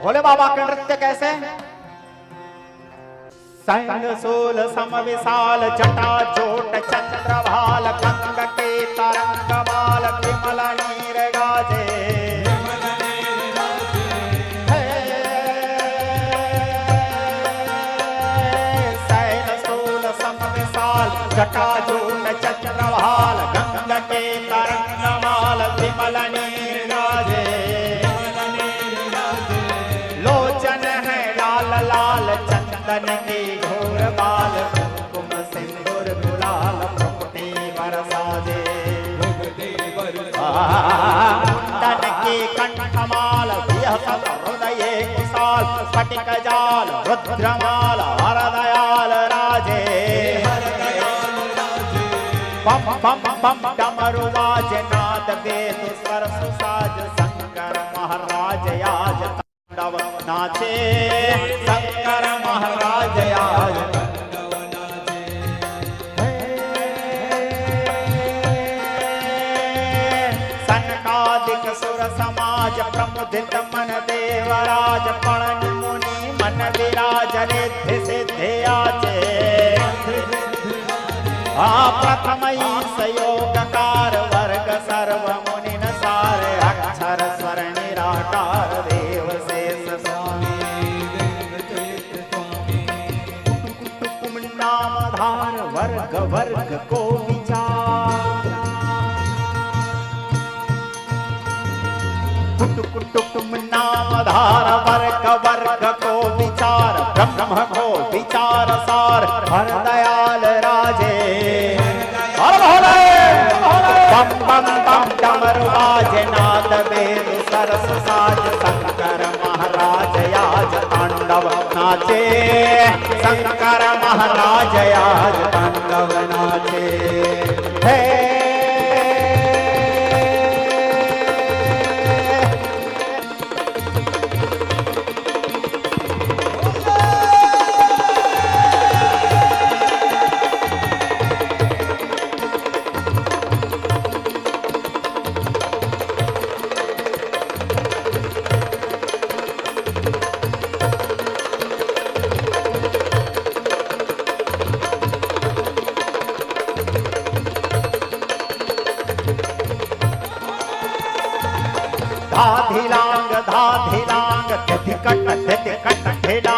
भोले बाबा के नृत्य कैसे? सैन सोल सम विशाल जटा जोट चंद्रभाल गंग के तरंग बाल विमल नीर गाजे। सैन सोल सम विशाल जटा जोट चंद्रभाल गंग के तरंग बाल विमल नीर गाजे। लोचन है लाल लाल चंदन के घोर बाल कुमकुम सिंदूर गुलाल मुकुटे बरसाजे। मुंडन के कंठमाल विहसत हृदय कुशाल स्फटिक जाल रुद्रमाल हरदयाल राजे। बम बम बम डमरू बाज नाद वेद स्वर सुसाज शंकर महाराज आज तांडव नाचे। शंकर महाराज आज तांडव नाचे। सनकादिक सुर समाज प्रमुदित मन देवराज पवन मुनि मन विराज रिद्धि सिद्धि आचे। प्रथम योग वर्ग सर्व मुनि सार अक्षर स्वर निराकार देव शेष स्वामी। कुटुकुटुकुम नाम धार वर्ग वर्ग को विचार। कुटुकुटुकुम नाम धार वर्ग वर्ग को विचार। ब्रह्म को विचार सार हर दयाल राजे। बम बम बम डमरू बाज नाद वेद सरस साज शंकर महाराज आज तांडव नाचे। शंकर महाराज आज तांडव नाचे। हे धाधिलांग धाधिलांग धिकट धिकट ढेला।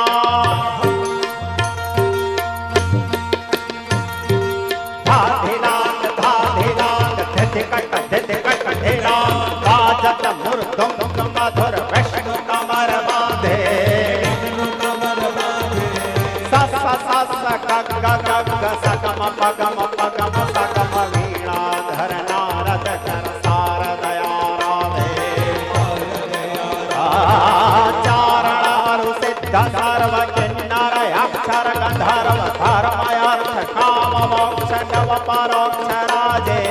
धाधिलांग धाधिलांग धिकट धिकट ढेला। बाजत मुर्दंग मधुर विष्णु कमर बांधे। सस सस गग गग सकम पगम पगम सकम वीणा धर नारद चर सार दया सर्व किन्नर अक्षर गंधर्व धर्मयर्थ काम मोक्ष नव परोक्ष राजे।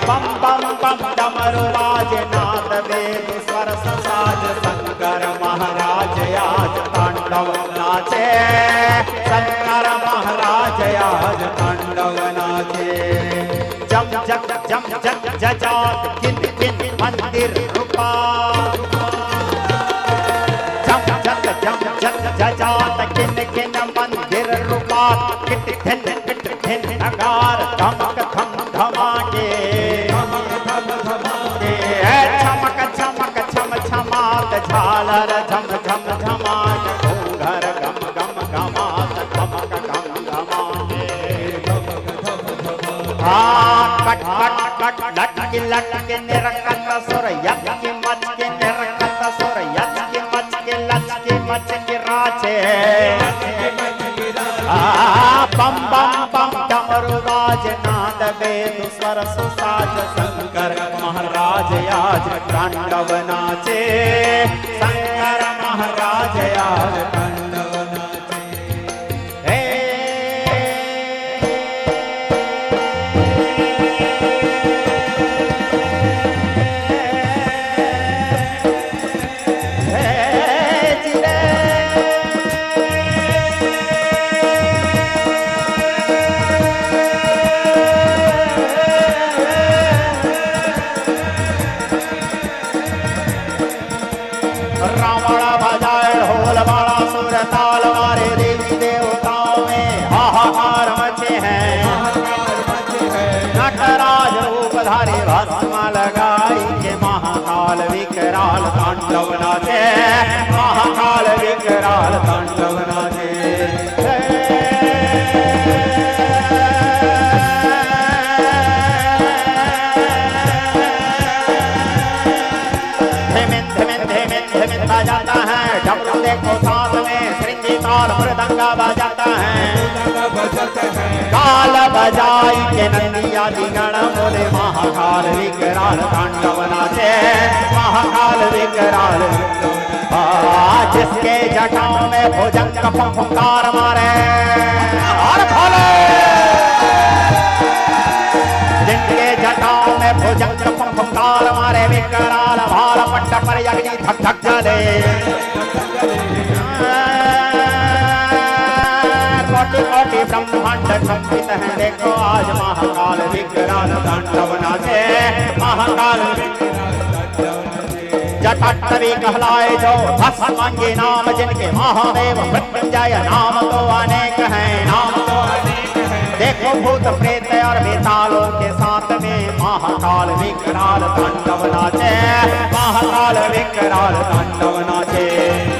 बम बम बम डमरू बाज नाद वेद स्वर साज शंकर महाराज आज तांडव नाचे। शंकर महाराज आज तांडव नाचे। जम जग जम जग जजात किन किन मंदिर रूपा। जजात किन किन मंदिर रूपा। किट खिन नगार धमक धम धमाके। चमक चमक छम छमात झालर झम झम झमाट। घूंघर गम गम गमात धमक गम धमाके। कट कट कट लटकी लटकी निरकत सुर यज्ञ मच के निरकत सुर यज्ञ मच के लचके मच के राचे। बम बम बम डमरू बाज नाद वेद स्वर सुसाज शंकर महाराज आज तांडव नाचे। शंकर महाराज आज तांडव नाचे। रावण बजाए ढोल बड़ा सुर ताल मारे देवी देवताओं में हाहाकार मचे हैं। नटराज रूपधारी भस्म लगाई के महाकाल विकराल तांडव नाचे, महाकाल विकराल तांडव नाचे। बजाता है डमरू देखो साथ में श्रृंगी ताल मृदंगा बजाता है। काल बजाई के नंदी आदि गण बोले महाकाल विकराल तांडव नाचे, महाकाल विकराल। जिसके जटाओं में भुजंग फुंकार मारे और खोले, जिनके जटाओं में भुजंग फुंकार मारे विकराल भाल पट्ट पर अग्नि धक धक जले। कोटि कोटि ब्रह्मांड कंपित है देखो आज महाकाल विकराल तांडव नाचे, महाकाल जटाटवी कहलाए जो भस्मांगी नाम जिनके महादेव मृत्युंजय नाम तो अनेक हैं, नाम तो अनेक हैं। देखो भूत प्रेत और बेतालों के साथ में महाकाल विकराल तांडव नाचे, महाकाल विकराल तांडव नाचे।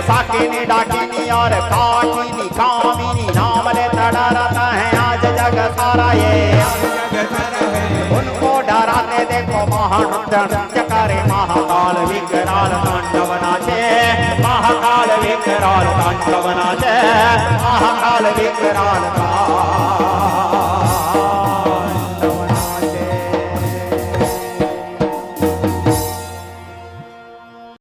साकिनी डाकिनी और काकिनी कामिनी नाम ले डराता है आज जग सारा ये, उनको डराते देखो महानृत्य करे महाकाल विकराल तांडव नाचे, महाकाल विकराल तांडव नाचे, महाकाल विकराल।